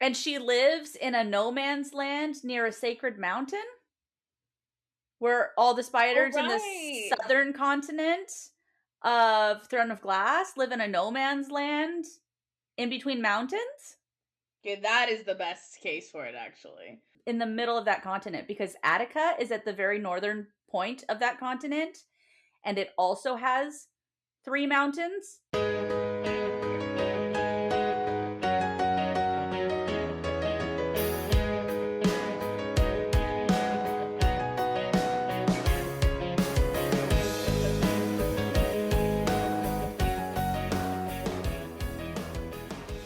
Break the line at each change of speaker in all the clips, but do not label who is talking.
And she lives in a no man's land near a sacred mountain where all the spiders in the southern continent of Throne of Glass live in a no man's land in between mountains.
Okay, that is the best case for it, actually.
In the middle of that continent, because Attica is at the very northern point of that continent, and it also has 3 mountains.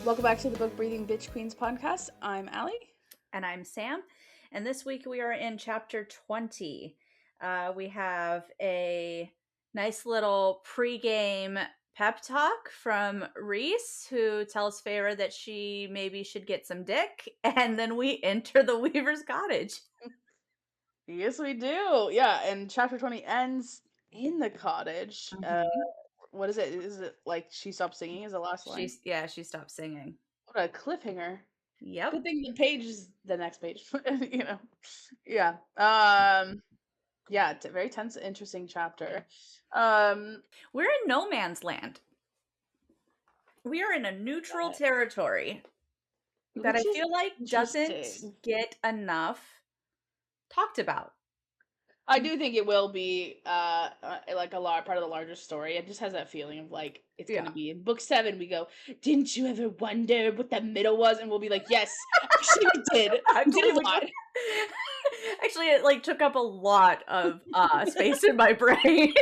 Welcome back to the Book Breathing Bitch Queens podcast. I'm Allie.
And I'm Sam. And this week we are in chapter 20. We have a nice little pregame pep talk from Rhys, who tells Feyre that she maybe should get some dick. And then we enter the Weaver's cottage.
Yes, we do. Yeah, and chapter 20 ends in the cottage.
Mm-hmm.
What is it? Is it like she stopped singing is the last line?
She stopped singing.
What a cliffhanger.
Yep.
Good thing the page is the next page. Yeah. Yeah, it's a very tense, interesting chapter.
We're in no man's land. We are in a neutral territory that I feel like doesn't get enough talked about.
I do think it will be like part of the larger story. It just has that feeling of like it's gonna be in book 7. We go, didn't you ever wonder what that middle was? And we'll be like, yes, actually we did. We did a lot.
Actually, it like took up a lot of space in my brain.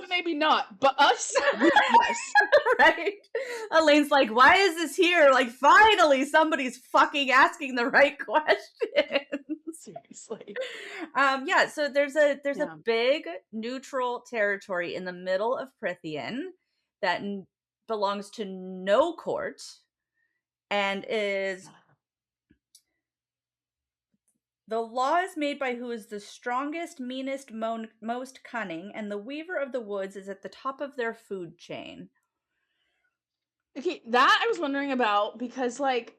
Maybe not, but us, yes.
Right? Elaine's like, why is this here? Like, finally somebody's fucking asking the right question.
Seriously.
Yeah, so there's a big neutral territory in the middle of Prythian that belongs to no court and is the law is made by who is the strongest, meanest, most cunning, and the Weaver of the Woods is at the top of their food chain.
Okay, that I was wondering about because, like,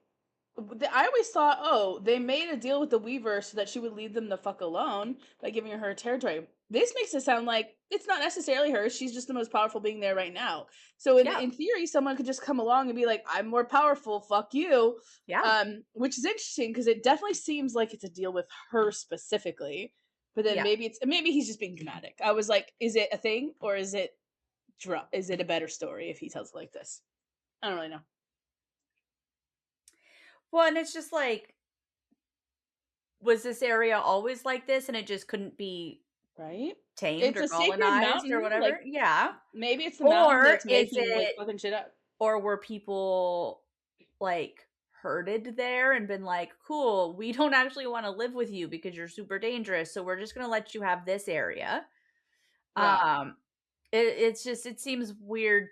I always thought, oh, they made a deal with the Weaver so that she would leave them the fuck alone by giving her territory. This makes it sound like it's not necessarily her. She's just the most powerful being there right now. So in theory, someone could just come along and be like, I'm more powerful, fuck you.
Yeah.
Which is interesting because it definitely seems like it's a deal with her specifically. But then maybe he's just being dramatic. I was like, is it a thing or is it a better story if he tells it like this? I don't really know.
Well, and it's just like, was this area always like this and it just couldn't be tamed or colonized or whatever? Like, yeah.
Maybe it's the mountain that's making
like
fucking shit up.
Or were people like herded there and been like, cool, we don't actually want to live with you because you're super dangerous, so we're just going to let you have this area. Yeah. It seems weird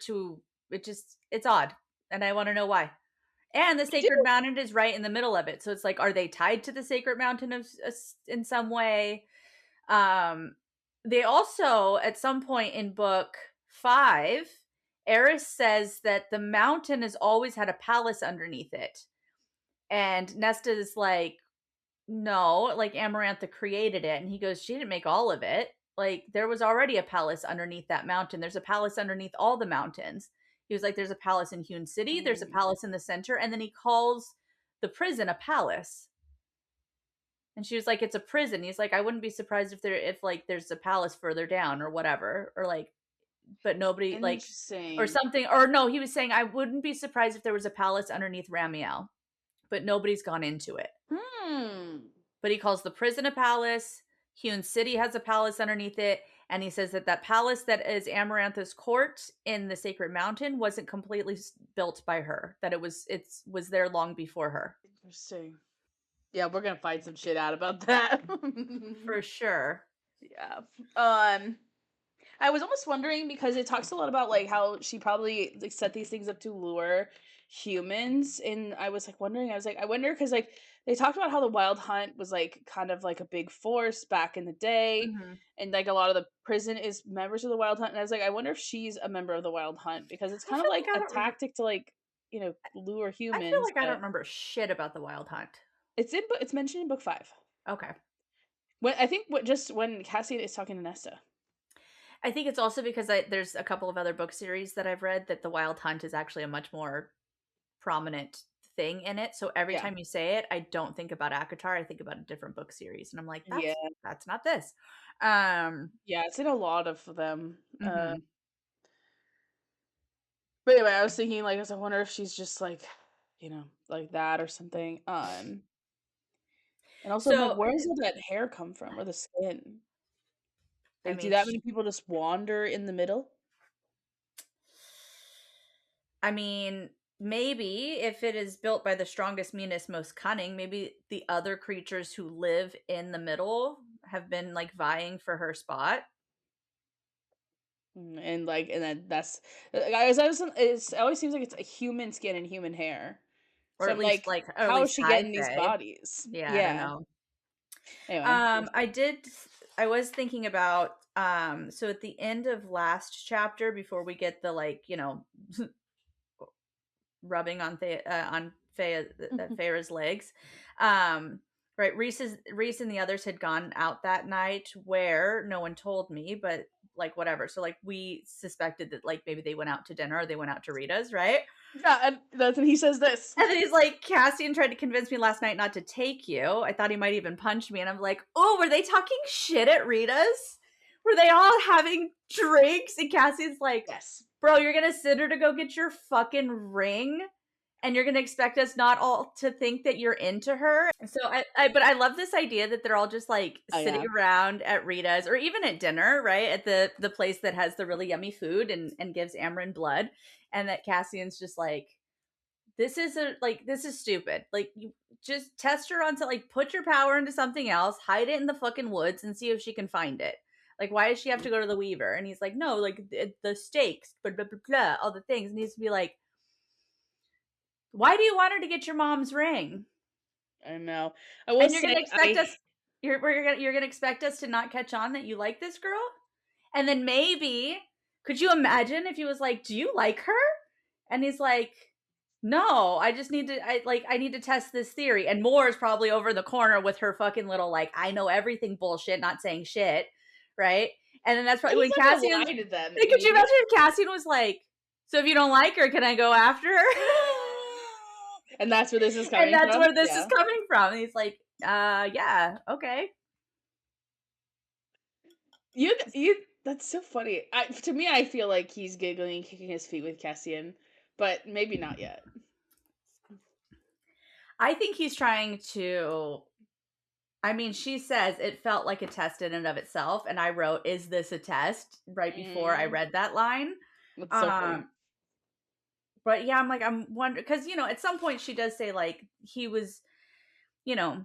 it's odd. And I want to know why. And the sacred mountain is right in the middle of it. So it's like, are they tied to the sacred mountain in some way? They also, at some point in book 5, Eris says that the mountain has always had a palace underneath it. And Nesta is like, no, like Amarantha created it. And he goes, she didn't make all of it. Like, there was already a palace underneath that mountain. There's a palace underneath all the mountains. He was like, there's a palace in Hewn City. There's a palace in the center. And then he calls the prison a palace. And she was like, it's a prison. He's like, I wouldn't be surprised if there's a palace further down or whatever. Or like, but nobody like, or something. Or no, he was saying, I wouldn't be surprised if there was a palace underneath Ramiel. But nobody's gone into it. But he calls the prison a palace. Hewn City has a palace underneath it. And he says that palace that is Amarantha's court in the Sacred Mountain wasn't completely built by her. That it was there long before her.
Interesting. Yeah, we're gonna find some shit out about that.
For sure.
Yeah. I was almost wondering because it talks a lot about like how she probably like set these things up to lure humans, and I was wondering I wonder because like they talked about how the Wild Hunt was like kind of like a big force back in the day, and like a lot of the prison is members of the Wild Hunt, and I was like, I wonder if she's a member of the Wild Hunt because it's kind of like a tactic to like lure
I feel
humans,
like I don't
but
remember shit about the Wild Hunt.
it's mentioned in book 5.
Okay.
When Cassian is talking to Nesta.
I think it's also because there's a couple of other book series that I've read that the Wild Hunt is actually a much more prominent thing in it. So every
Yeah.
time you say it, I don't think about ACOTAR. I think about a different book series, and I'm like,
Yeah.
that's not this. Um,
Yeah, it's in a lot of them.
mhm.
But anyway, I was thinking like I wonder if she's just like, like that or something. And also I'm like,
So
where does all that hair come from or the skin?
I
Like, do
mean,
that many people just wander in the middle?
I mean, maybe if it is built by the strongest, meanest, most cunning, maybe the other creatures who live in the middle have been like vying for her spot.
And then that's it always seems like it's a human skin and human hair.
Or
So
at
I'm
least
like,
like or at
how is
least
she
high
getting these
fae.
bodies?
Yeah, I don't
Yeah.
know.
Anyway,
I did I was thinking about so at the end of last chapter before we get the like, rubbing on Feyre's legs. Right, Rhys and the others had gone out that night where no one told me, but like whatever. So like we suspected that like maybe they went out to dinner or they went out to Rita's, right?
yeah, and that's when he says this.
And then he's like, Cassian tried to convince me last night not to take you. I thought he might even punch me. And I'm like, oh, were they talking shit at Rita's? Were they all having drinks? And Cassian's like,
Yes.
bro, you're going to send her to go get your fucking ring? And you're gonna expect us not all to think that you're into her. So but I love this idea that they're all just like
Oh
sitting
yeah.
around at Rita's or even at dinner, right? At the place that has the really yummy food and gives Amryn blood. And that Cassian's just like, this is stupid. Like you just test her on to like put your power into something else, hide it in the fucking woods and see if she can find it. Like, why does she have to go to the Weaver? And he's like, no, like the stakes, blah, blah, blah, blah, all the things. And he needs to be like, why do you want her to get your mom's ring?
I know. I will
And you're
say
gonna expect us you're gonna expect us to not catch on that you like this girl? And then maybe could you imagine if he was like, do you like her? And he's like, no, I just need to I need to test this theory. And Moore is probably over in the corner with her fucking little like I know everything bullshit, not saying shit. Right? And then that's probably
he's
when
not gonna
Cassian's
lie to them,
like, could you
maybe.
imagine if Cassian was like, so if you don't like her, can I go after her?
And that's where this is
And
coming
that's
from?
where this is
Yeah.
coming from. And he's like, yeah, okay.
You that's so funny. To me, I feel like he's giggling, kicking his feet with Cassian, but maybe not yet.
I think he's trying to. I mean, she says it felt like a test in and of itself, and I wrote, "Is this a test?" right before I read that line.
That's so funny.
Um, but yeah, I'm wondering because at some point she does say like he was, you know,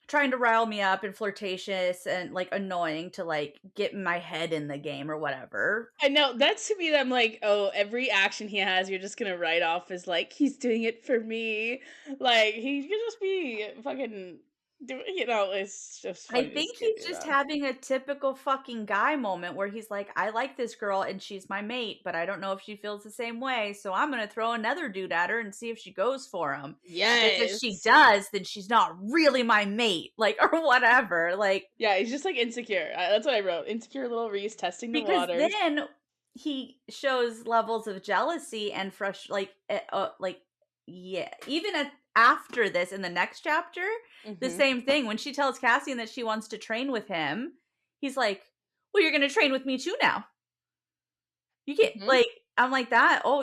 trying to rile me up and flirtatious and like annoying to like get my head in the game or whatever.
I know that's to me. That I'm like, oh, every action he has, you're just gonna write off as like he's doing it for me. Like he could just be fucking, it's just
I
funny to
think
skip
he's
you
just
know.
having a typical fucking guy moment where he's like, I like this girl and she's my mate, but I don't know if she feels the same way. So I'm going to throw another dude at her and see if she goes for him. And if she
Yes.
does, then she's not really my mate, like, or whatever. Like,
Yeah, he's just like insecure. That's what I wrote. Insecure little Rhys testing the
because
waters.
then he shows levels of jealousy and yeah, even after this in the next chapter, the
Mm-hmm.
same thing when she tells Cassian that she wants to train with him, he's like, well, you're gonna train with me too now. You get
Mm-hmm.
like, I'm like that. Oh,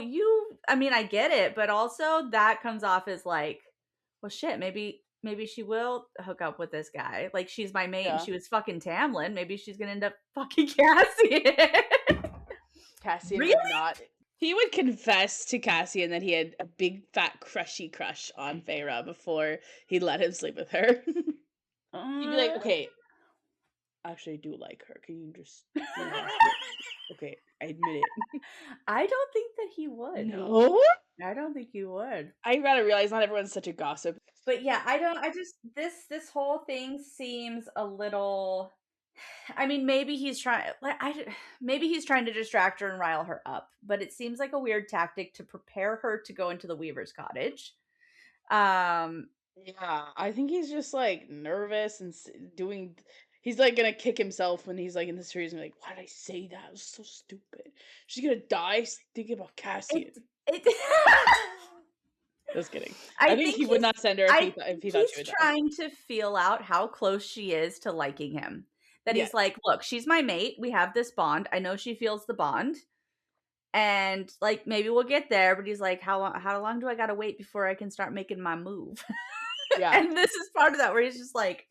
I mean, I get it, but also that comes off as like, well, shit, maybe she will hook up with this guy. Like, she's my mate and
Yeah.
she was fucking Tamlin. Maybe she's gonna end up fucking Cassian.
Cassian
Really?
would not. He would confess to Cassian that he had a big fat crushy crush on Feyre before he let him sleep with her. He'd be like,
Uh,
okay, actually, I do like her. Can you just be honest? Okay, I admit it.
I don't think that he would.
No?
I don't think he would.
I gotta realize not everyone's such a gossip.
But yeah, I just this whole thing seems a little I mean, maybe he's trying. Maybe he's trying to distract her and rile her up. But it seems like a weird tactic to prepare her to go into the Weaver's cottage.
Yeah, I think he's just like nervous and doing. He's like gonna kick himself when he's like in the series and be like, "Why did I say that? It was so stupid. She's gonna die thinking about Cassian."
It.
Just kidding.
I
I think
think
he would not send her
I
if he
think
thought
he's
she would die.
trying to feel out how close she is to liking him. That
Yes.
he's like, look, she's my mate. We have this bond. I know she feels the bond. And like maybe we'll get there, but he's like, how long do I gotta wait before I can start making my move?
Yeah.
And this is part of that where he's just like,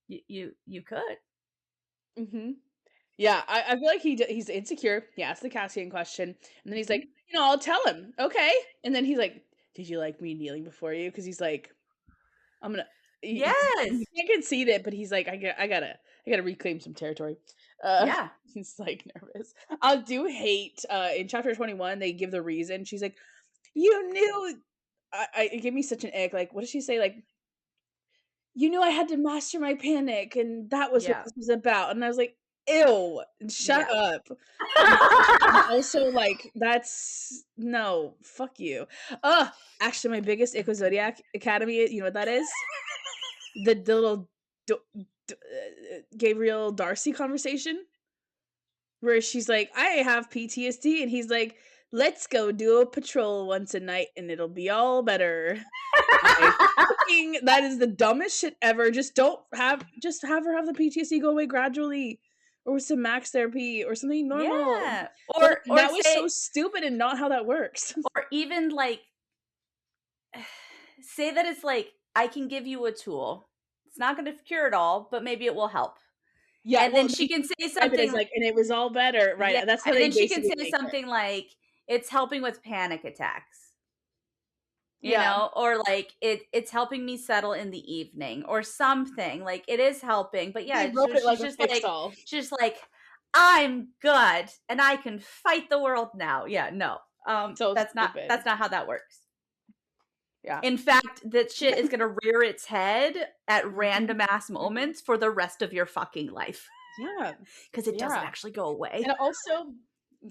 you could.
Mm-hmm. Yeah, I feel like he's insecure. He asked the Cassian question, and then he's like,
Mm-hmm.
I'll tell him, okay? And then he's like, "Did you like me kneeling before you?" Because he's like, "I'm gonna."
Yes.
He can't concede it, but he's like, I gotta reclaim some territory."
Yeah.
He's like nervous. I do hate in chapter 21 they give the reason. She's like, "You knew." It gave me such an ick. Like, what does she say? Like, you knew I had to master my panic, and that was what
Yeah.
this was about. And I was like, ew, shut
Yeah.
up. And also, like, that's no, fuck you. Actually, my biggest Ico Zodiac Academy, you know what that is? The little Gabriel Darcy conversation where she's like, I have PTSD, and he's like, let's go do a patrol once a night, and it'll be all better. That is the dumbest shit ever. Just have her have the PTSD go away gradually, or with some max therapy or something normal.
Yeah.
But
Or
that was
say,
so stupid and not how that works.
or even like say that it's like, I can give you a tool. It's not going to cure it all, but maybe it will help.
Yeah,
And then she can say something
like, and it was all better, right?
yeah,
That's how
and
they
then she can
basically
say
make
something like, it's helping with panic attacks.
it.
You
Yeah,
know, or like it's helping me settle in the evening or something. Like it is helping, but yeah,
they wrote
so
it like a fix all.
she's just like, I'm good and I can fight the world now. Yeah, no.
So
That's
stupid.
not how that works.
Yeah.
In fact, that shit is gonna rear its head at random ass moments for the rest of your fucking life.
Yeah,
Because it doesn't actually go away.
and also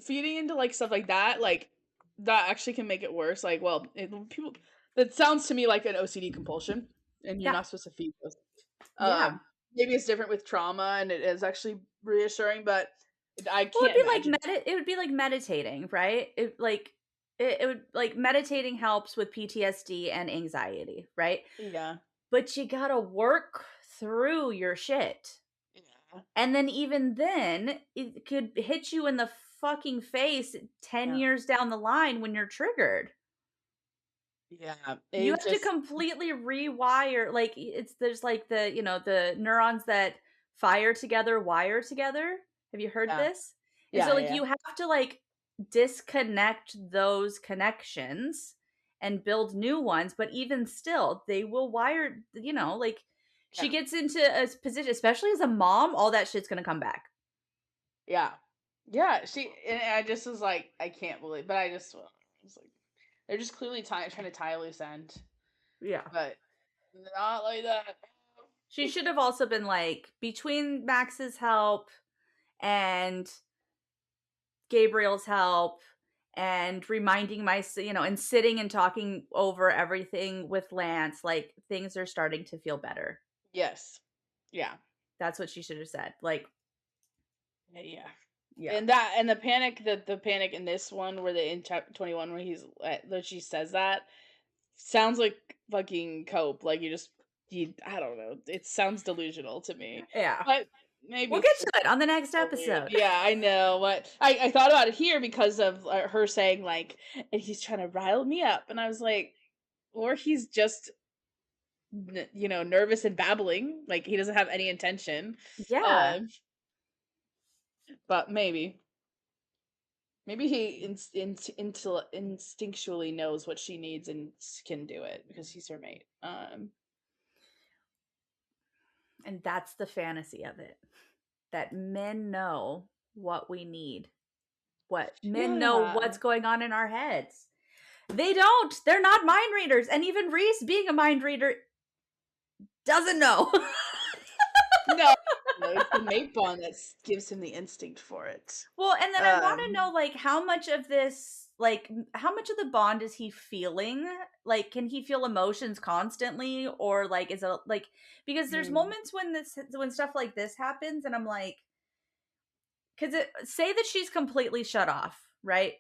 feeding into like stuff like that actually can make it worse. Like, well, people, that sounds to me like an OCD compulsion, and you're
Yeah.
not supposed to feed those.
Yeah.
Maybe it's different with trauma, and it is actually reassuring, but I
Well,
can't imagine.
it would be like meditating, right? It would like meditating helps with PTSD and anxiety, right?
Yeah.
But you gotta work through your shit.
Yeah.
And then even then, it could hit you in the fucking face 10
Yeah.
years down the line when you're triggered.
Yeah.
You have to completely rewire, like there's like the neurons that fire together, wire together. Have you heard this? And
Yeah,
so like
yeah.
you have to like disconnect those connections and build new ones, but even still, they will wire, like she gets into a position, especially as a mom, all that shit's gonna come back.
Yeah. Yeah, and I just was like, I can't believe, but I was like, they're just clearly trying to tie a loose end.
Yeah.
But not like that.
She should have also been like, between Max's help and Gabriel's help and reminding and sitting and talking over everything with Lance, like things are starting to feel better.
Yes. Yeah.
That's what she should have said. Like,
yeah.
yeah.
And the panic in this one where in chapter 21 where she says that sounds like fucking cope. Like I don't know. It sounds delusional to me.
Yeah.
But maybe
we'll get to it on the next episode.
Yeah, I know. But I thought about it here because of her saying like, and he's trying to rile me up, and I was like, or he's just nervous and babbling, like he doesn't have any intention.
Yeah.
But maybe he instinctually knows what she needs and can do it because he's her mate.
And that's the fantasy of it. That men know what we need. Men know what's going on in our heads. They don't. They're not mind readers. And even Rhys, being a mind reader, doesn't know.
No, no, it's the mate bond that gives him the instinct for it.
Well, and then I want to know,
Um,
like, how much of this, like, how much of the bond is he feeling? Like, can he feel emotions constantly, or like, is it like, because there's
hmm,
moments when stuff like this happens, and I'm like, because it say that she's completely shut off, right?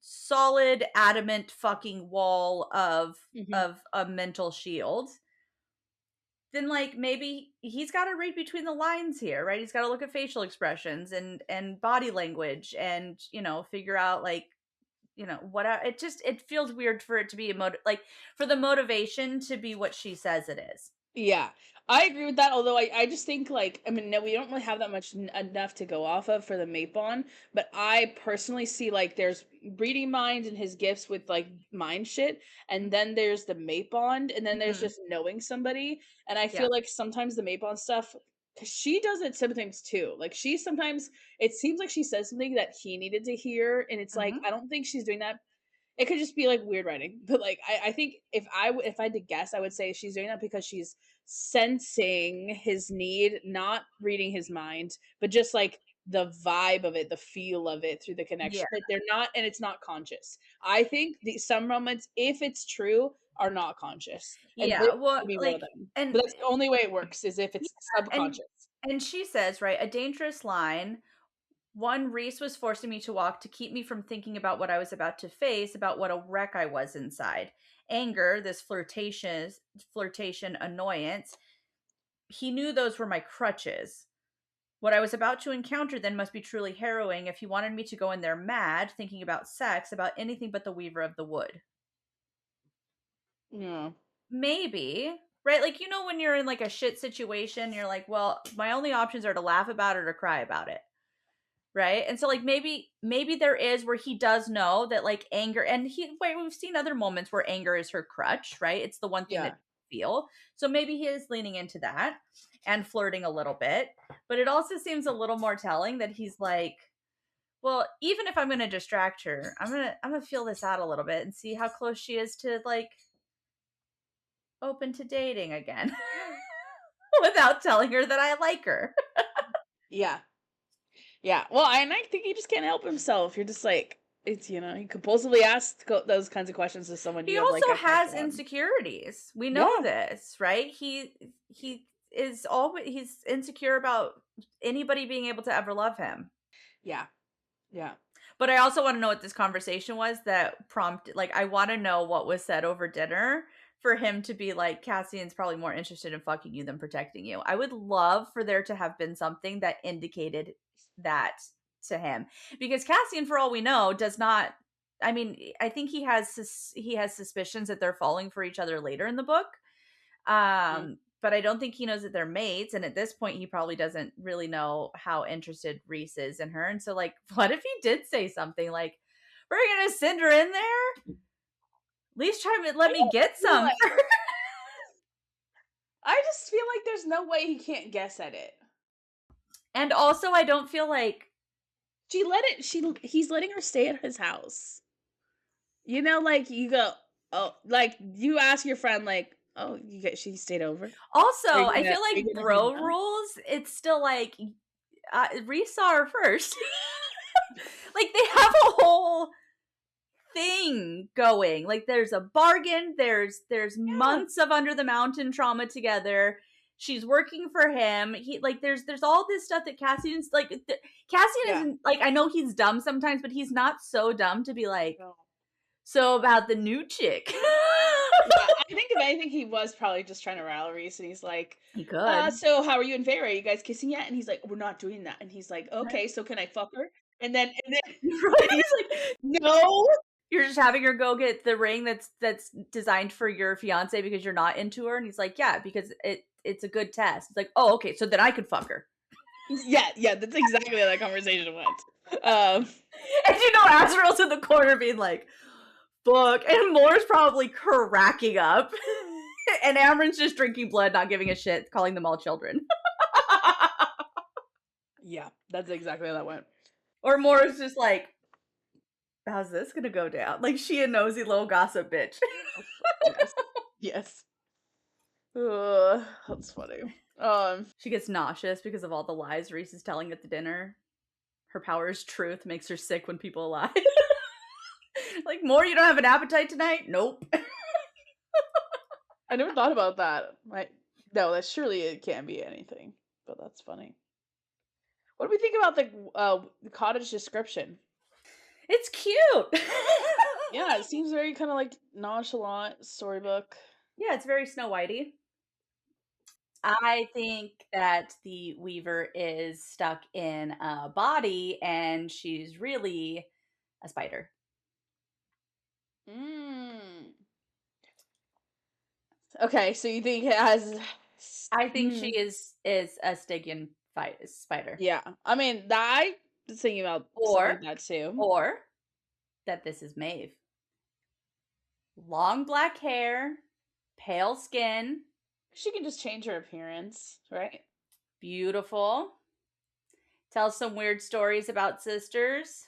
Solid, adamant fucking wall
mhm.
of a mental shield. Then like maybe he's got to read between the lines here, right? He's got to look at facial expressions and body language, and figure out like what it just it feels weird for it to be like for the motivation to be what she says it is.
Yeah, I agree with that. Although I just think like, I mean, no, we don't really have that much enough to go off of for the mate bond. But I personally see like there's reading minds and his gifts with like mind shit, and then there's the mate bond, and then there's
Hmm.
just knowing somebody. And I
Yeah.
feel like sometimes the mate bond stuff, because she does it sometimes too. Like she sometimes it seems like she says something that he needed to hear, and it's like
Hmm.
I don't think she's doing that. It could just be like weird writing, but like I think if I had to guess, I would say she's doing that because she's sensing his need, not reading his mind, but just like the vibe of it, the feel of it through the
Yeah.
connection. Like they're not, and it's not conscious. I think some moments, if it's true, are not conscious, and this
Yeah. Well,
could be one of
like,
them.
and
But that's the only way it works is if
yeah,
it's
and
subconscious.
she says, right, a dangerous line. One, Rhys was forcing me to walk to keep me from thinking about what I was about to face, about what a wreck I was inside. Anger, this flirtation, annoyance. He knew those were my crutches. What I was about to encounter then must be truly harrowing if he wanted me to go in there mad, thinking about sex, about anything but the Weaver of the Wood.
Yeah,
Maybe, right? Like, when you're in like a shit situation, you're like, well, my only options are to laugh about it or cry about it. Right? And so like maybe there is where he does know that like anger, and we've seen other moments where anger is her crutch, right? It's the one thing
yeah,
that feel. So maybe he is leaning into that and flirting a little bit. But it also seems a little more telling that he's like, well, even if I'm going to distract her, I'm going to feel this out a little bit and see how close she is to like open to dating again without telling her that I like her.
yeah. Yeah, well, and I think he just can't help himself. You're just like, it's he compulsively asks those kinds of questions to someone
He
you have like
also
a crush
has
on.
insecurities. We know
Yeah,
this, right? He is always he's insecure about anybody being able to ever love him.
yeah, yeah.
But I also want to know what this conversation was that prompted, like, I want to know what was said over dinner for him to be like, Cassian's probably more interested in fucking you than protecting you. I would love for there to have been something that indicated that to him, because Cassian, for all we know, does not. I mean, I think he has suspicions that they're falling for each other later in the book.
Mm.
But I don't think he knows that they're mates. And at this point, he probably doesn't really know how interested Rhys is in her. And so, like, what if he did say something like, we're going to send her in there? At least try to let
I
me get
feel
some.
like I just feel like there's no way he can't guess at it.
And also, I don't feel like,
He's letting her stay at his house. Like you go, oh, like you ask your friend, like, oh, she stayed over.
also, I feel
Are you
like
gonna hang
bro
out?
rules, it's still like, Rhys saw her first. Like, they have a whole thing going. Like there's a bargain, there's
Yeah,
months of under the mountain trauma together. She's working for him. He like there's all this stuff that Cassian's like Cassian
yeah.
isn't like, I know he's dumb sometimes, but he's not so dumb to be like,
No.
so about the new chick.
Yeah, I think if anything, he was probably just trying to rile Reese, and he's like,
He could.
so how are you and Feyre? Are you guys kissing yet?" And he's like, "We're not doing that." And he's like, "Okay, so can I fuck her?" And then
Right?
and he's like, "No."
You're just having her go get the ring that's designed for your fiance because you're not into her, and he's like, yeah, because it's a good test. It's like, oh, okay, so then I could fuck her.
Yeah, yeah, that's exactly how that conversation went.
And Azrael's in the corner being like, fuck. And Moore's probably cracking up. And Amron's just drinking blood, not giving a shit, calling them all children.
yeah, that's exactly how that went.
Or Moore's just like, how's this gonna go down? Like, she a nosy little gossip bitch.
Yes, yes. That's funny.
She gets nauseous because of all the lies Rhys is telling at the dinner. Her power is truth, makes her sick when people lie. Like, more, you don't have an appetite tonight? Nope.
I never thought about that. No, that surely it can't be anything. But that's funny. What do we think about the cottage description?
It's cute.
Yeah, it seems very kind of like nonchalant storybook.
Yeah, it's very Snow Whitey. I think that the Weaver is stuck in a body and she's really a spider.
Okay, so you think it has?
I think she is a Stygian spider.
Yeah, I mean, I was thinking about something like that too.
Or that this is Maeve. Long black hair, pale skin.
She can just change her appearance, right?
Beautiful. Tells some weird stories about sisters.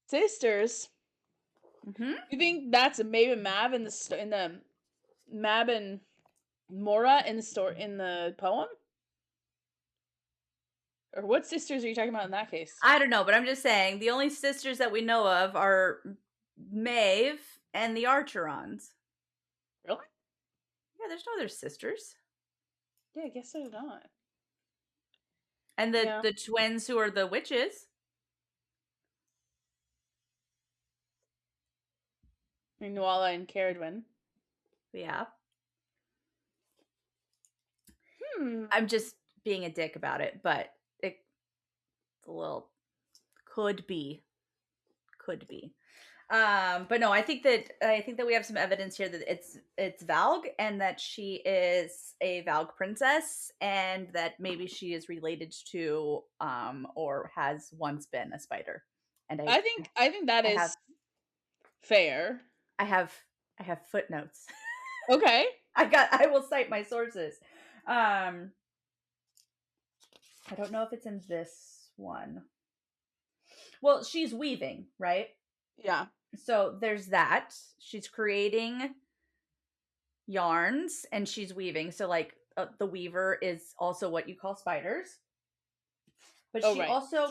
Sisters.
Mm-hmm.
You think that's Maeve and Mav in the Mab and Mora in the poem? Or what sisters are you talking about in that case?
I don't know, but I'm just saying the only sisters that we know of are Maeve and the Archerons.
Really?
Yeah, there's no other sisters.
Yeah, I guess there's not.
And the twins who are the witches.
Nuala and Caradwyn.
Yeah.
Hmm.
I'm just being a dick about it, but it's a little could be. But no, I think that we have some evidence here that it's Valg and that she is a Valg princess and that maybe she is related to or has once been a spider. And
I think that is fair.
I have footnotes.
Okay.
I will cite my sources. I don't know if it's in this one. Well, she's weaving, right?
Yeah.
So there's that. She's creating yarns and she's weaving. So like the weaver is also what you call spiders. But she also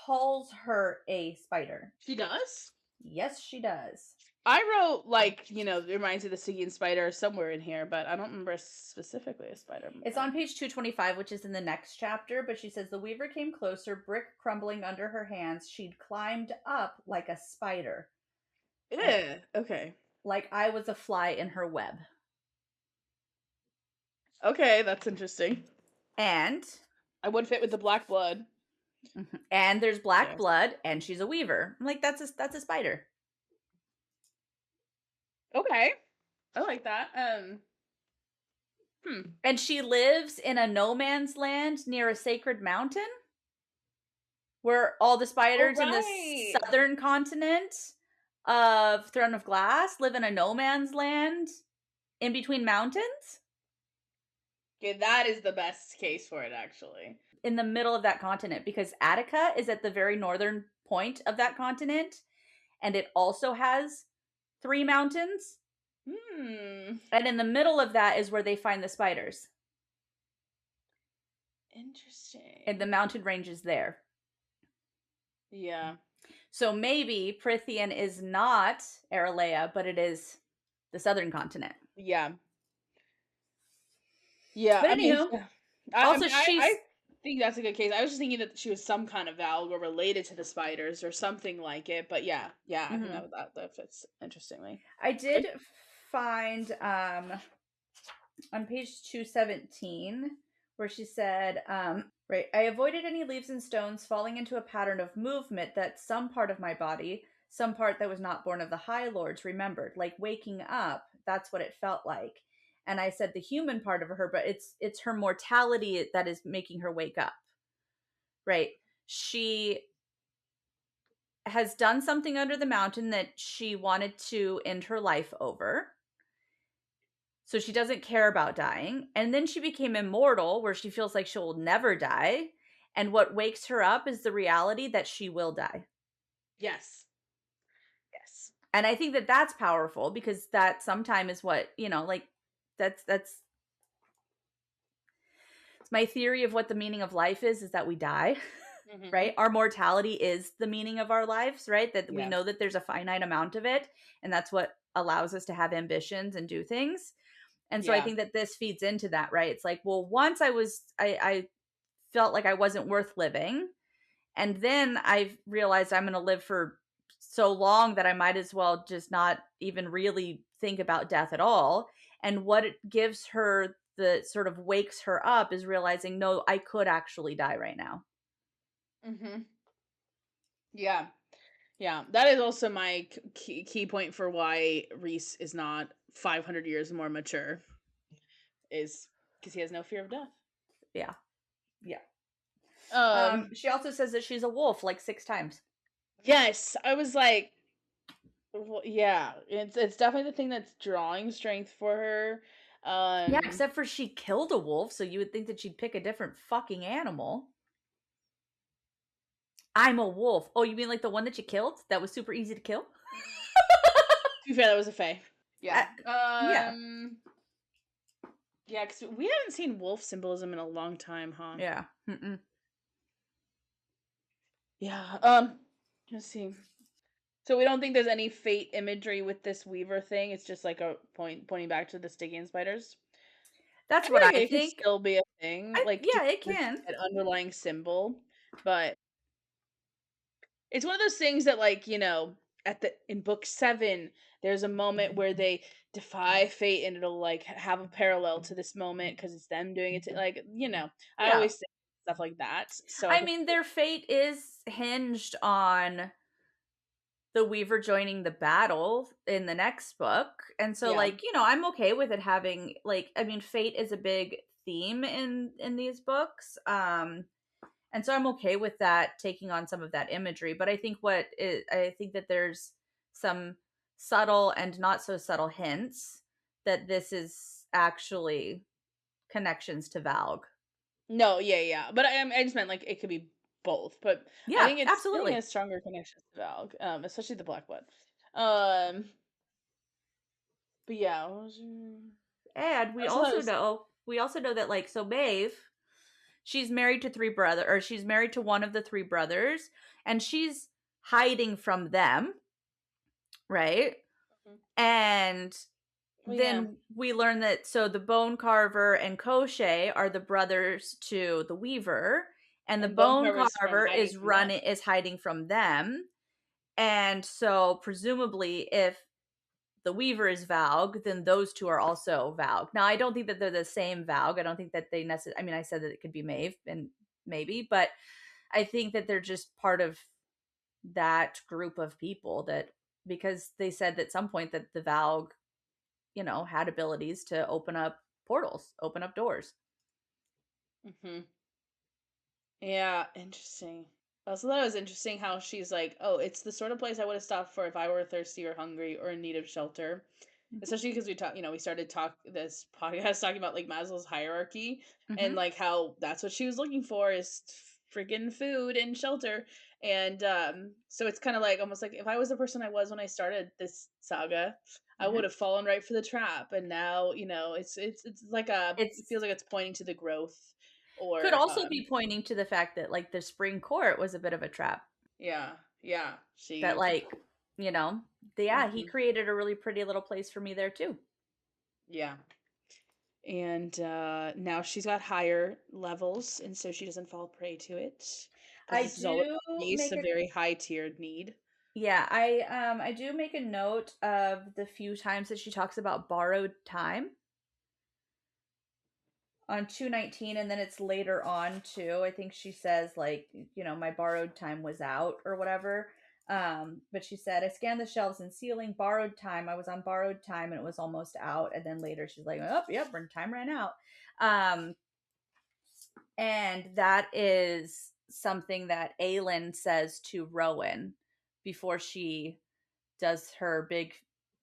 calls her a spider.
She does?
Yes, she does.
I wrote it reminds me of the Stygian spider somewhere in here, but I don't remember specifically a spider.
It's on page 225, which is in the next chapter, but she says the weaver came closer, brick crumbling under her hands. She'd climbed up like a spider.
Yeah. Okay.
Like I was a fly in her web.
Okay, that's interesting.
And
I would fit with the black blood.
And there's black blood, and she's a weaver. I'm like, that's a spider.
Okay, I like that.
And she lives in a no man's land near a sacred mountain, where all the spiders in the southern continent of Throne of Glass live in a no man's land in between mountains.
Okay, that is the best case for it, actually.
In the middle of that continent, because Attica is at the very northern point of that continent, and it also has 3 mountains. And in the middle of that is where they find the spiders.
Interesting.
And the mountain range is there.
Yeah.
So maybe Prithian is not Aralea, but it is the southern continent.
Yeah. Yeah.
But anywho,
I think that's a good case. I was just thinking that she was some kind of valg or related to the spiders or something like it. But yeah, I think that fits interestingly.
I did find on page 217 where she said, right, I avoided any leaves and stones falling into a pattern of movement that some part of my body, some part that was not born of the High Lords, remembered, like waking up. That's what it felt like. And I said the human part of her, but it's her mortality that is making her wake up. Right? She has done something under the mountain that she wanted to end her life over. So she doesn't care about dying. And then she became immortal, where she feels like she will never die. And what wakes her up is the reality that she will die.
Yes.
And I think that that's powerful, because that sometime is what, like, that's my theory of what the meaning of life is that we die.
Mm-hmm.
Right? Our mortality is the meaning of our lives, right? That we
Yeah.
know that there's a finite amount of it, and that's what allows us to have ambitions and do things. And so I
Yeah.
think that this feeds into that, right? It's like, well, once I felt like I wasn't worth living, and then I realized I'm going to live for so long that I might as well just not even really think about death at all. And what it gives her, the sort of wakes her up, is realizing, no, I could actually die right now.
Mm-hmm. Yeah. Yeah. That is also my key point for why Rhys is not 500 years more mature, is because he has no fear of death.
Yeah. Yeah.
Um,
She also says that she's a wolf like 6 times.
yes, I was like, well, yeah, it's definitely the thing that's drawing strength for her.
Yeah,
Um,
except for she killed a wolf, so you would think that she'd pick a different fucking animal. I'm a wolf. Oh, you mean like the one that you killed? That was super easy to kill?
to be fair, that was a fae.
Uh,
Yeah.
yeah.
Yeah, because we haven't seen wolf symbolism in a long time, huh?
Yeah. Mm-mm.
Yeah. Let's see. So we don't think there's any fate imagery with this Weaver thing. It's just like a pointing back to the Stygian spiders. I
That's
feel
what
like
I
it could
think.
still be a thing, like
Yeah,
just
it can.
an underlying symbol, but it's one of those things that, like, at the in book 7, there's a moment where they defy fate, and it'll like have a parallel to this moment because it's them doing it. Like, I
Yeah.
always say stuff like that. So I
I
think,
mean, their fate is hinged on the Weaver joining the battle in the next book. And so
yeah,
like, I'm okay with it having like, I mean, fate is a big theme in these books. And so I'm okay with that taking on some of that imagery, but I think that there's some subtle and not so subtle hints that this is actually connections to Valg.
no, yeah, yeah. But I just meant like it could be both. But
Yeah,
I think it
absolutely.
has stronger connections to Valg, especially the Black Blood. Um, but yeah,
And
I thought it was
we also know that like so Maeve, she's married to she's married to one of the three brothers, and she's hiding from them, right?
Mhm.
And
Well, yeah,
then we learn that so the Bone Carver and Koshé are the brothers to the Weaver, and the
and Bone
Bone
Carver's from
Carver
hiding from them.
is hiding from them. And so presumably if the Weaver is Valg, then those two are also Valg. Now I don't think that they're the same Valg. I don't think that they necessarily, I mean, I said that it could be Maeve and maybe, but I think that they're just part of that group of people that, because they said at some point that the Valg, had abilities to open up portals, open up doors.
Hmm. Yeah, interesting. I also thought it was interesting how she's like, "Oh, it's the sort of place I would have stopped for if I were thirsty or hungry or in need of shelter."
Mhm.
Especially because we started this podcast talking about like Maslow's hierarchy, and
Mhm.
like how that's what she was looking for is freaking food and shelter. And so it's kind of like almost like if I was the person I was when I started this saga, I would
Mhm.
have fallen right for the trap. And now, it's like it
It's
feels like it's pointing to the growth,
could
or
also be pointing to the fact that like the spring court was a bit of a trap.
yeah, yeah,
That
she
like, you know, yeah, he
mhm,
created a really pretty little place for me there too.
yeah. And now she's got higher levels, and so she doesn't fall prey to it, because
I
this is all
do
about Rhys,
make
a
a
very high tiered need.
Yeah, I do make a note of the few times that she talks about borrowed time on 219, and then it's later on too. I think she says like, my borrowed time was out or whatever. But she said I scanned the shelves and ceiling, borrowed time. I was on borrowed time and it was almost out. And then later she's like, oh, yep, time ran out. Um, and that is something that Aelin says to Rowan before she does her big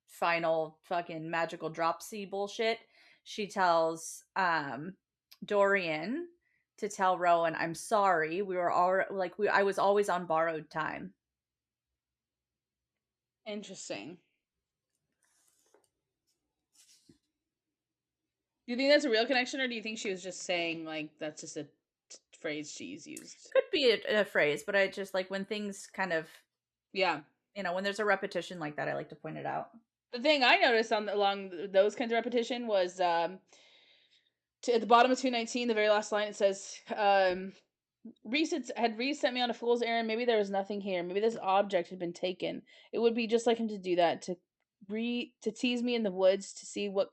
final fucking magical dropsy bullshit. She tells Dorian to tell Rowan, I'm sorry. We were all like I was always on borrowed time.
Interesting. Do you think that's a real connection, or do you think she was just saying like that's just a phrase she's used?
Could be a phrase, but I just like when things kind of,
Yeah.
when there's a repetition like that, I like to point it out.
The thing I noticed along those kinds of repetition was at the bottom of 219, the very last line, it says, Rhys had Rhys sent me on a fool's errand. Maybe there was nothing here. Maybe this object had been taken. It would be just like him to do that, to tease me in the woods to see what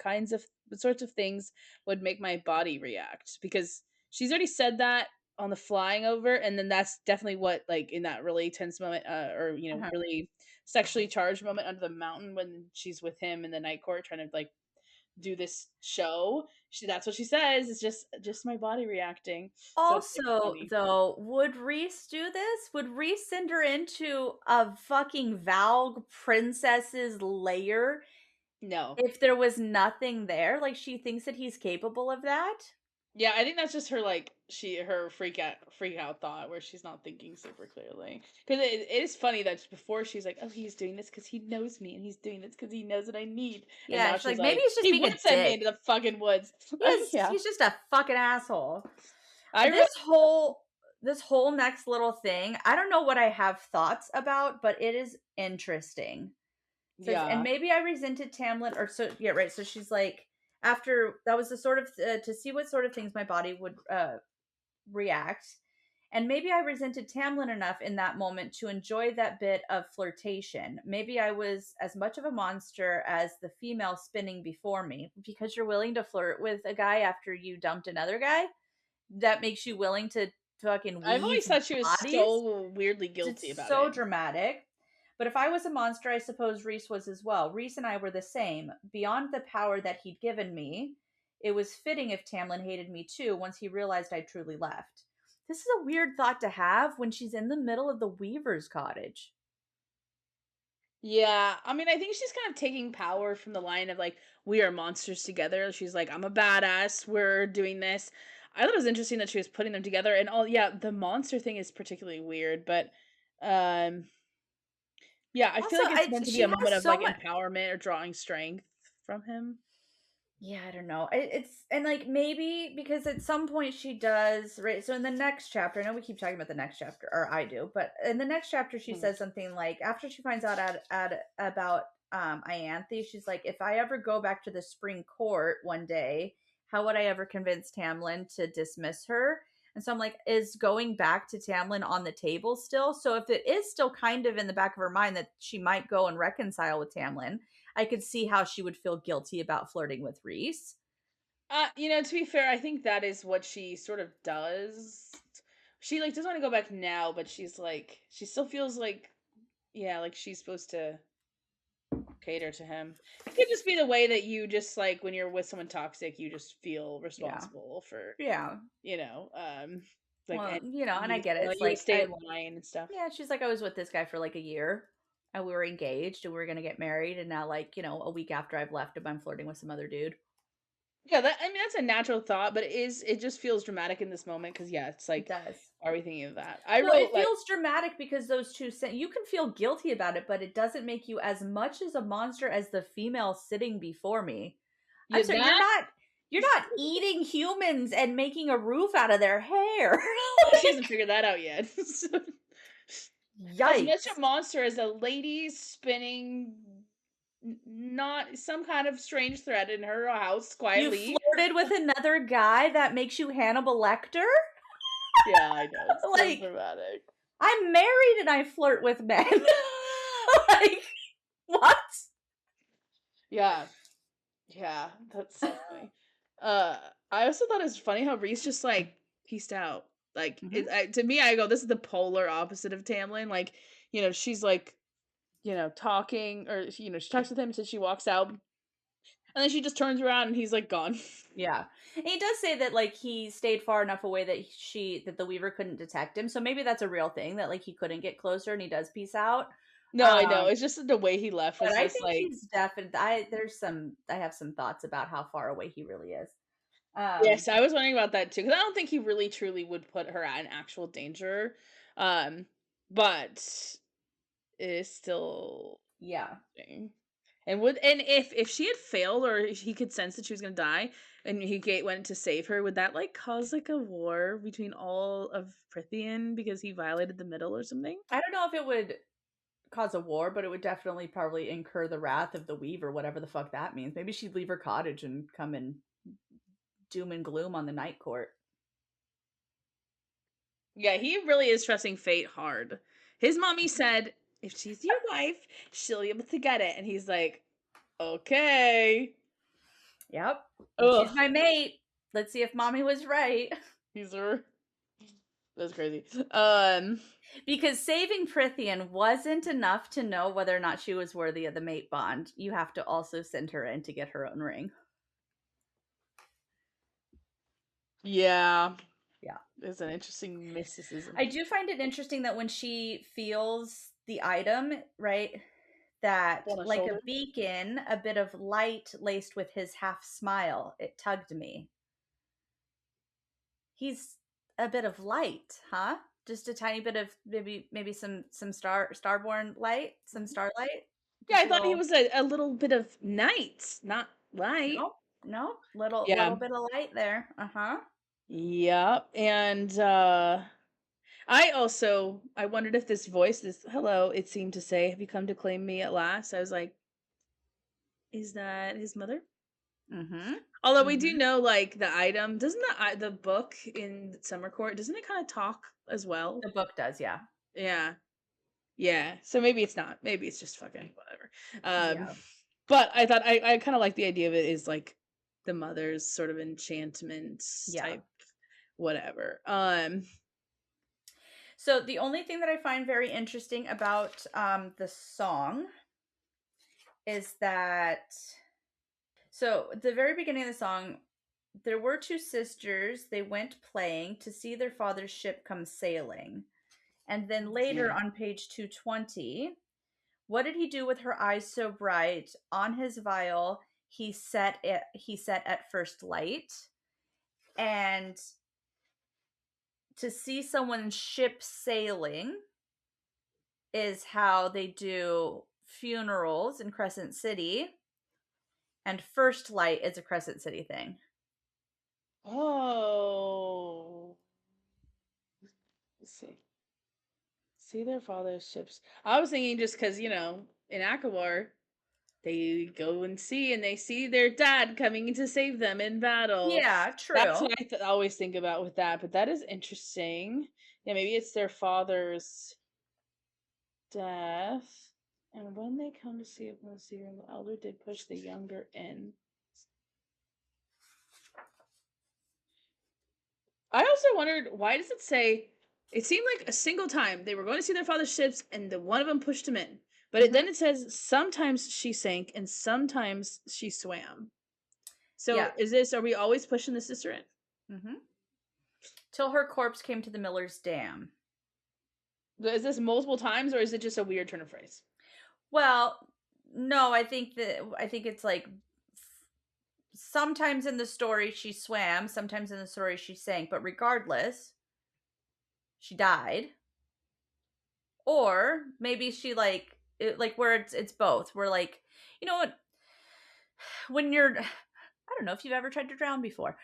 sorts of things would make my body react. Because she's already said that on the flying over, and then that's definitely what, like, in that really tense moment, or
Uh-huh.
really sexually charged moment under the mountain when she's with him in the night court trying to like do this show. That's what she says. It's just my body reacting. So it's like
Also,
funny.
though, would Rhys do this? Would Rhys send her into a fucking valg princess's lair
No.
if there was nothing there? Like, she thinks that he's capable of that?
Yeah, I think that's just her like her freak out thought where she's not thinking super clearly. Because it is funny that before she's like, oh, he's doing this because he knows me, and he's doing this because he knows what I need, and
Yeah,
now
she's
she's
like, maybe
like,
he's just
he
being
would
a
send me
dick.
into the fucking woods. Yeah,
He's just a fucking asshole.
I really
This whole next little thing, I don't know what I have thoughts about, but it is interesting. Says, and
yeah.
maybe I resented Tamlin, or so, yeah, right. So she's like, after that was the sort of to see what sort of things my body would react, and maybe I resented Tamlin enough in that moment to enjoy that bit of flirtation. Maybe I was as much of a monster as the female spinning before me, because you're willing to flirt with a guy after you dumped another guy. That makes you willing to fucking
I've
weave
always thought she was
bodies.
so weirdly guilty
It's
about
so
it.
dramatic. But if I was a monster, I suppose Rhys was as well. Rhys and I were the same. Beyond the power that he'd given me, it was fitting if Tamlin hated me too once he realized I truly left. This is a weird thought to have when she's in the middle of the Weaver's cottage.
Yeah, I mean, I think she's kind of taking power from the line of like, we are monsters together. She's like, I'm a badass. We're doing this. I thought it was interesting that she was putting them together, and all. Yeah, the monster thing is particularly weird, but um, yeah, I feel
Also,
like it's meant to be
she
a
has
moment of
so
like
much.
empowerment or drawing strength from him.
Yeah, I don't know. It's and like maybe because at some point she does, right. So in the next chapter, I know we keep talking about the next chapter, or I do, but in the next chapter she
Mhm.
says something like after she finds out about Ianthe, she's like, if I ever go back to the spring court one day, how would I ever convince Tamlin to dismiss her? And so I'm like, is going back to Tamlin on the table still? So if it is still kind of in the back of her mind that she might go and reconcile with Tamlin, I could see how she would feel guilty about flirting with Rhys.
To be fair, I think that is what she sort of does. She like doesn't want to go back now, but she's like, she still feels like, yeah, like she's supposed to cater to him. It could just be the way that you just like when you're with someone toxic, you just feel
Yeah.
responsible for,
Yeah.
you know, um, like
Well,
and
and I get it. It's
you
like
stay in line and stuff.
yeah, she's like, I was with this guy for like a year and we were engaged and we were going to get married. And now, like, a week after I've left him, I'm flirting with some other dude.
Yeah, that I mean that's a natural thought, but it just feels dramatic in this moment because yeah, it's
It
like,
does.
are we thinking of that? I
Well, it
wrote like
feels dramatic because those two, you can feel guilty about it, but it doesn't make you as much as a monster as the female sitting before me. I'm
yeah
sorry,
that
you're not eating humans and making a roof out of their hair.
she hasn't figured that out yet. So, as much
Yikes.
a monster as a lady spinning not some kind of strange thread in her house
You
quietly.
flirted with another guy that makes you Hannibal Lecter?
Yeah, I know it's so
Like,
dramatic.
I'm married and I flirt with men. Like, what?
Yeah, yeah, that's so funny. Uh, I also thought it was funny how Rhys just like pieced out. Like
Mhm.
to me, I go, this is the polar opposite of Tamlin. Like, she's like, talking, or she talks with him until she walks out, and then she just turns around and he's like gone.
Yeah. And he does say that like he stayed far enough away that the Weaver couldn't detect him. So maybe that's a real thing that like he couldn't get closer and he does peace out.
No, I know.
Um,
It's just that the way he left
but
was
I
just
think
like,
he's definitely I have some thoughts about how far away he really is.
yes, I was wondering about that too, because I don't think he really truly would put her at an actual danger. But it is still
Yeah.
interesting. And if she had failed or he could sense that she was gonna die and went to save her, would that like cause like a war between all of Prithian because he violated the middle or something?
I don't know if it would cause a war, but it would definitely probably incur the wrath of the Weaver, whatever the fuck that means. Maybe she'd leave her cottage and come and doom and gloom on the night court.
Yeah, he really is trusting fate hard. His mommy said, if she's your wife, she'll be able to get it. And he's like, okay.
Yep.
Ugh.
She's my mate. Let's see if mommy was right.
He's her. That's crazy.
Because saving Prithian wasn't enough to know whether or not she was worthy of the mate bond. You have to also send her in to get her own ring.
Yeah.
Yeah.
It's an interesting mysticism.
I do find it interesting that when she feels the item, right, that like
shoulder.
a beacon, a bit of light laced with his half smile, it tugged me. He's a bit of light, huh? Just a tiny bit of maybe some starborn light, some starlight.
Yeah,
Just
I
a
thought he
little.
was a little bit of night, not light.
No, little
Yeah.
little bit of light there. Uh-huh.
Yep. And I wondered if this voice, this hello, it seemed to say, have you come to claim me at last? I was like, is that his mother?
Mm-hmm.
Although we do
Mm-hmm.
know, like, the item, doesn't the book in Summer Court, doesn't it kind of talk as well?
The book does, yeah.
Yeah. Yeah. So maybe it's not. Maybe it's just fucking whatever.
Yeah.
But I thought I kind of like the idea of it is like the mother's sort of enchantment
Yeah.
type whatever.
So the only thing that I find very interesting about the song is that so at the very beginning of the song, there were two sisters. They went playing to see their father's ship come sailing. And then later
Yeah.
on page 220, what did he do with her eyes so bright? On his vial, he set at first light. And to see someone's ship sailing is how they do funerals in Crescent City. And first light is a Crescent City thing.
Oh. Let's see. See their father's ships. I was thinking just because, in Akawar, they go and see and they see their dad coming to save them in battle.
Yeah,
That's
true.
what I always think about with that, but that is interesting. Yeah, maybe it's their father's death. And when they come to see it from the sea room, the elder did push the younger in. I also wondered, why does it say, it seemed like a single time they were going to see their father's ships and the one of them pushed him in. But then it says sometimes she sank and sometimes she swam. So
Yeah.
are we always pushing the sister in?
Mm-hmm. Till her corpse came to the miller's dam.
Is this multiple times or is it just a weird turn of phrase?
Well, no, I think it's like sometimes in the story she swam, sometimes in the story she sank, but regardless, she died. Or maybe she like where it's both. We're like, you know what? When you're I don't know if you've ever tried to drown before.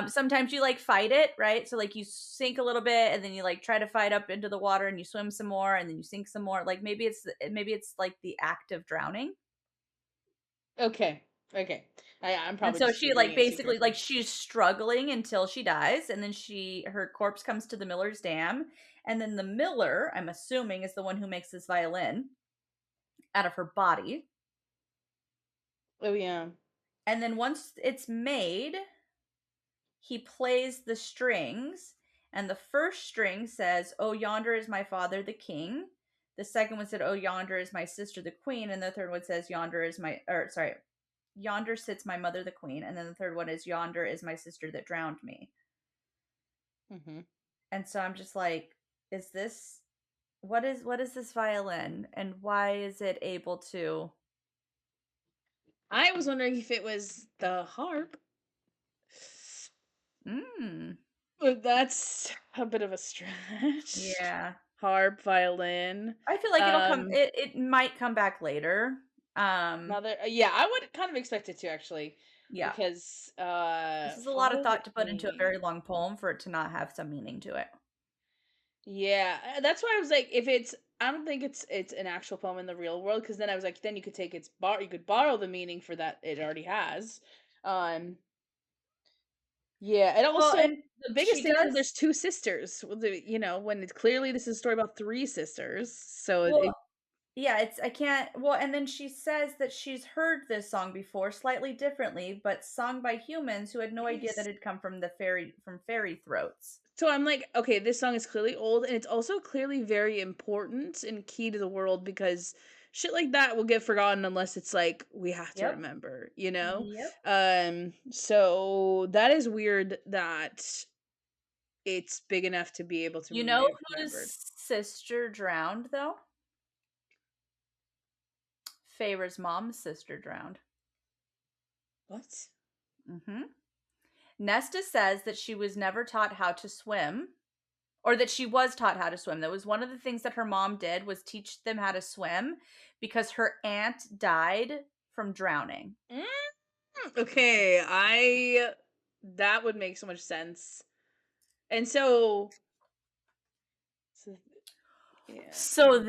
Sometimes you like fight it, right? So like you sink a little bit and then you like try to fight up into the water and you swim some more and then you sink some more. Like maybe it's like the act of drowning.
Okay. I'm
And
probably
so
just
she
reading
like
it too
basically
quickly.
like she's struggling until she dies and then her corpse comes to the miller's dam and then the miller, I'm assuming, is the one who makes this violin out of her body.
Oh yeah.
And then once it's made, he plays the strings, and the first string says, "Oh, yonder is my father, the king." The second one said, "Oh, yonder is my sister, the queen." And the third one says, "Yonder sits my mother, the queen." And then the third one is, "Yonder is my sister that drowned me."
Mm-hmm.
And so I'm just like, is this, what is this violin? And why is it able to.
I was wondering if it was the harp.
Mm,
But that's a bit of a stretch.
yeah.
Harp, violin.
I feel like
Um,
it might come back later.
Yeah, I would kind of expect it to actually,
Yeah.
because
This is a
for
lot
what
of
does it
thought to put into a very
mean?
long poem for it to not have some meaning to it.
Yeah, that's why I was like, if it's, I don't think it's an actual poem in the real world, because then I was like, then you could take you could borrow the meaning for that it already has. Um, yeah, and
Well,
also
and
the biggest
she
thing is that
does
there's two sisters. When it's clearly this is a story about three sisters. So
well, yeah, it's I can't well, and then she says that she's heard this song before, slightly differently, but sung by humans who had no idea that
it's
it come from fairy throats.
so I'm like, okay, this song is clearly old, and it's also clearly very important and key to the world, because shit like that will get forgotten unless it's like we have to
Yep.
remember, you know?
Yep.
So that is weird that it's big enough to be able to
You
be
know
remembered.
whose sister drowned though? Feyre's mom's sister drowned.
What?
Mhm. Nesta says that she was never taught how to swim, or that she was taught how to swim. That was one of the things that her mom did, was teach them how to swim because her aunt died from drowning.
Mm, okay, I that would make so much sense. And so yeah.
So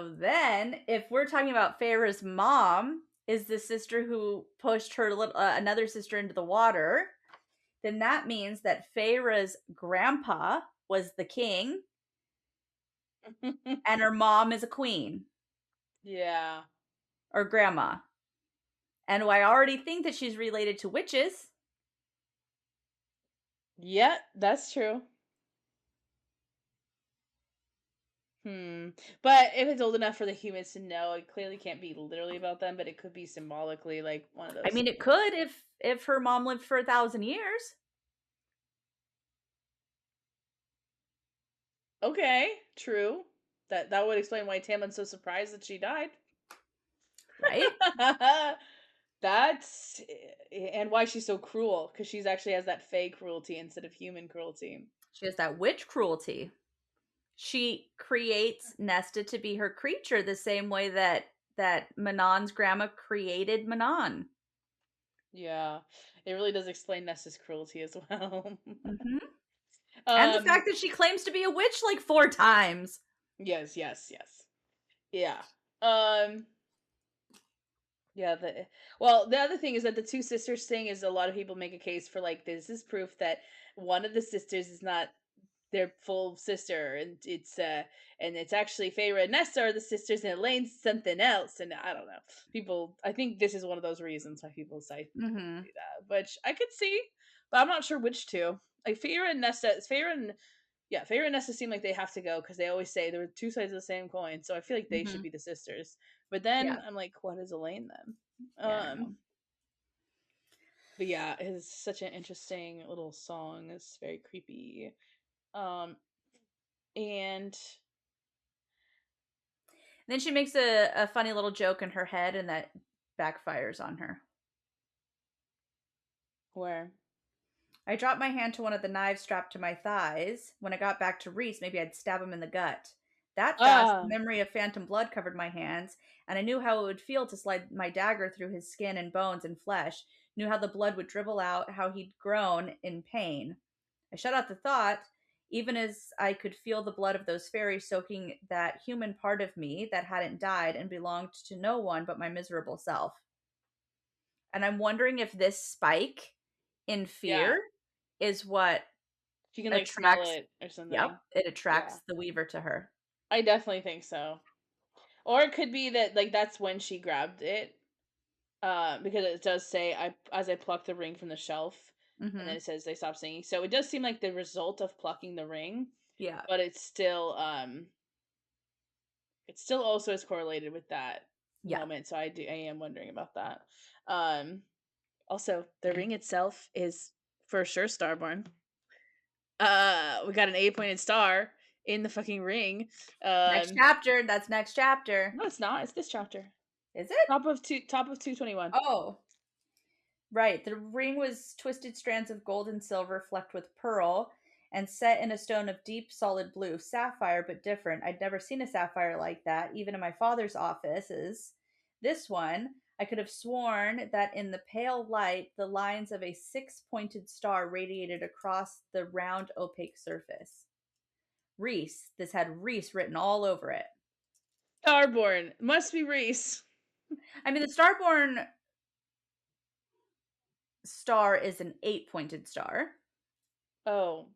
then, if we're talking about Feyre's mom is the sister who pushed her another sister into the water, then that means that Feyre's grandpa was the king and her mom is a queen
Yeah.
or grandma. And I already think that she's related to witches.
Yeah, that's true. But if it's old enough for the humans to know, it clearly can't be literally about them, but it could be symbolically like one of
I
those
mean, it
things.
could if her mom lived for 1,000 years,
Okay, true. That would explain why Tamlin's so surprised that she died.
right?
That's and why she's so cruel, because she's actually has that fey cruelty instead of human cruelty.
She has that witch cruelty. She creates Nesta to be her creature the same way that Manon's grandma created Manon.
Yeah, it really does explain Nessa's cruelty as well.
Mhm. And the
um,
fact that she claims to be a witch like 4 times.
yes, yes, yes. Yeah. Um, yeah, the other thing is that the two sisters thing is, a lot of people make a case for like, this is proof that one of the sisters is not their full sister, and it's actually Feyre and Nesta are the sisters, and Elaine's something else, and I don't know. People, I think this is one of those reasons why people say
Mhm.
that, which I could see, but I'm not sure which two. Like Feyre and Nesta seem like they have to go, because they always say there are two sides of the same coin, so I feel like they should
Mhm.
be the sisters. But
Yeah.
then I'm like, what is Elaine then?
Yeah, I don't know.
But yeah, it's such an interesting little song. It's very creepy. Um, and
Then she makes a funny little joke in her head and that backfires on her.
where?
I dropped my hand to one of the knives strapped to my thighs. When I got back to Rhys, maybe I'd stab him in the gut. That fast, the
Ah,
memory of phantom blood covered my hands, and I knew how it would feel to slide my dagger through his skin and bones and flesh, knew how the blood would dribble out, how he'd groan in pain. I shut out the thought, even as I could feel the blood of those fairies soaking that human part of me that hadn't died and belonged to no one but my miserable self. And I'm wondering if this spike in
yeah.
fear is what
She can like smell
attracts
it or
yep,
something.
it
Yeah.
attracts the weaver to her.
I definitely think so. Or it could be that like that's when she grabbed it. Because it does say, I as I plucked the ring from the shelf, and then
Mhm.
it says they stopped singing. So it does seem like the result of plucking the ring,
Yeah.
but it still also is correlated with that
Yeah.
moment. So I am wondering about that. Um Also, the ring itself is for sure starborn. We got an 8-pointed star in the fucking ring.
Next
Um,
chapter, that's next chapter.
no, it's not. It's this chapter.
Is it?
Top of 221.
Oh, right. The ring was twisted strands of gold and silver flecked with pearl, and set in a stone of deep, solid blue, sapphire, but different. I'd never seen a sapphire like that, even in my father's offices. This one, I could have sworn that in the pale light, the lines of a six-pointed star radiated across the round, opaque surface. Rhys. This had Rhys written all over it.
Starborn. Must be Rhys.
I mean, the Starborn star is an 8-pointed star.
Oh.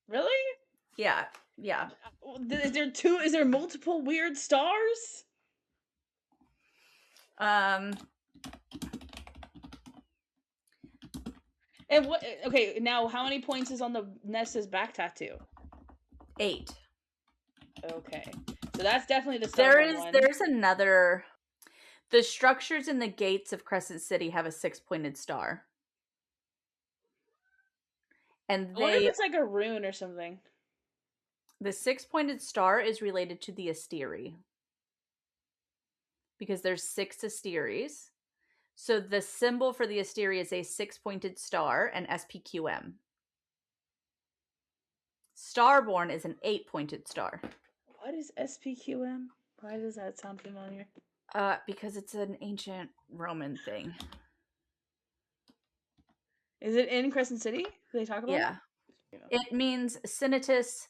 Really?
Yeah. Yeah.
Is there multiple weird stars? And what, okay, now how many points is on the Nessa's back tattoo?
8.
Okay. So that's definitely the Starborn one.
There's another. The structures in the gates of Crescent City have a 6-pointed star. And
I wonder if it's like a rune or something.
The 6-pointed star is related to the Asteri. Because there's 6 Asteris. So the symbol for the Asteri is a 6-pointed star and SPQM. Starborn is an 8-pointed star.
What is SPQM? Why does that sound familiar?
Because it's an ancient Roman thing.
Is it in Crescent City? Do they talk about
it? It means Senatus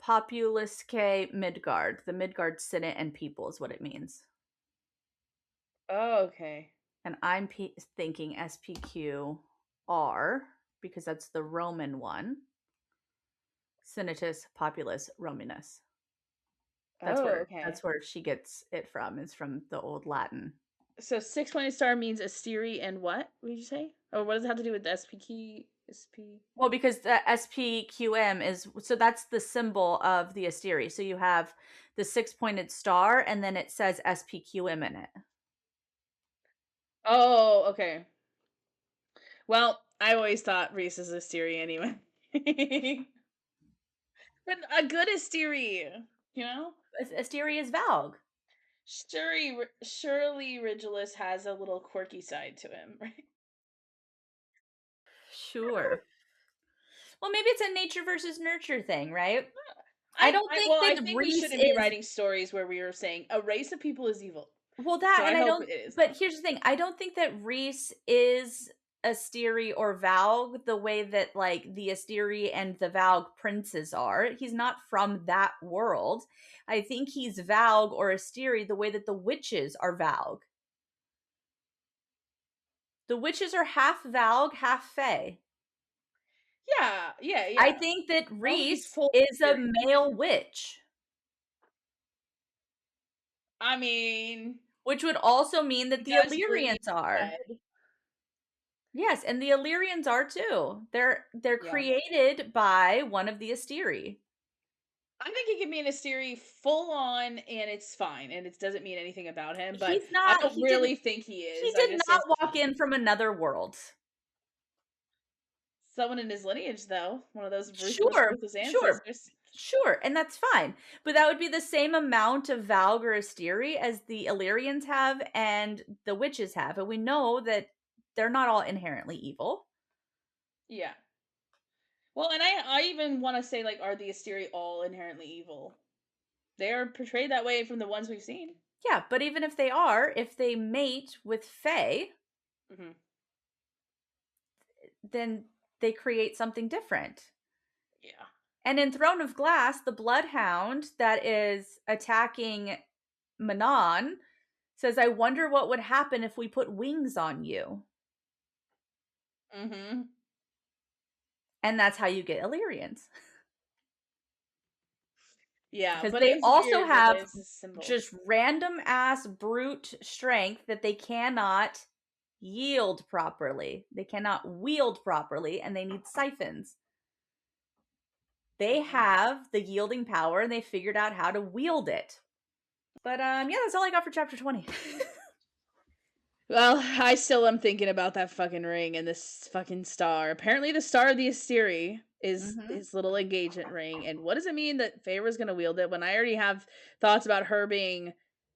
Populusque Midgard. The Midgard Senate and people is what it means.
Oh, okay.
And I'm thinking SPQR because that's the Roman one. Senatus Populus Romanus. That's where she gets it from. It's from the old Latin.
So 6-pointed star means Asteri and what did you say? Or what does it have to do with the SP?
Well, because the SPQM is, so that's the symbol of the Asteri. So you have the 6-pointed star and then it says SPQM in it.
Oh, okay. Well, I always thought Rhys is Asteri anyway. But a good Asteri, you know?
Asteri is valg.
Surely Rigulus has a little quirky side to him, right?
Sure. Well, maybe it's a nature versus nurture thing, right?
I think we shouldn't be writing stories where we are saying a race of people is evil.
Well, that, so and I don't. But here's the thing: I don't think that Rhys is Asteri or valg the way that like the Asteri and the valg princes are. He's not from that world. I think he's valg or Asteri the way that the witches are valg. The witches are half valg, half Fey.
Yeah.
I think that Rhys is a male witch.
I mean,
which would also mean that the Illyrians are. Yes, and the Illyrians are too. They're created by one of the Asteri.
I think he can be an Asteri full on, and it's fine, and it doesn't mean anything about him. But
he's not,
I don't really think he is.
He did not walk in from another world.
Someone in his lineage, though, one of those ruthless
ancestors. Sure, and that's fine. But that would be the same amount of valg or Asteri as the Illyrians have and the witches have, and we know that they're not all inherently evil.
Yeah. Well, and I even want to say, like, are the Asteri all inherently evil? They are portrayed that way from the ones we've seen.
Yeah, but even if they are, if they mate with Fey, then they create something different.
Yeah.
And in Throne of Glass, the Bloodhound that is attacking Manon says, I wonder what would happen if we put wings on you.
Mm-hmm.
And that's how you get Illyrians.
Yeah,
because they also have just random ass brute strength that they cannot yield properly. They cannot wield properly, and they need siphons. They have the yielding power, and they figured out how to wield it. But yeah, that's all I got for chapter 20.
Well, I still am thinking about that fucking ring and this fucking star. Apparently the star of the Asteri is his little engagement ring. And what does it mean that Feyre's going to wield it when I already have thoughts about her being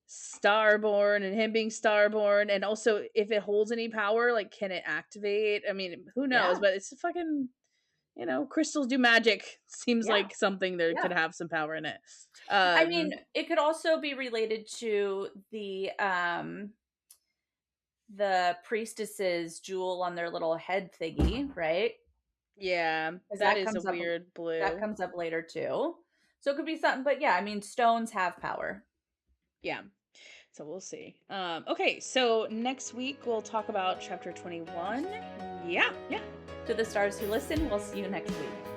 Starborn and him being Starborn, and also if it holds any power, like can it activate? I mean, who knows?
Yeah,
But it's a fucking, crystals do magic. Seems
yeah,
like something that
yeah.
could have some power in it.
I mean,
Um,
it could also be related to the priestess's jewel on their little head thingy, right?
yeah,
Because
that is a weird
that
blue.
comes up later too. So it could be something, but yeah, I mean, stones have power.
Yeah. So we'll see. Okay, so next week we'll talk about chapter 21. Yeah, yeah.
To the stars who listen, we'll see you next week.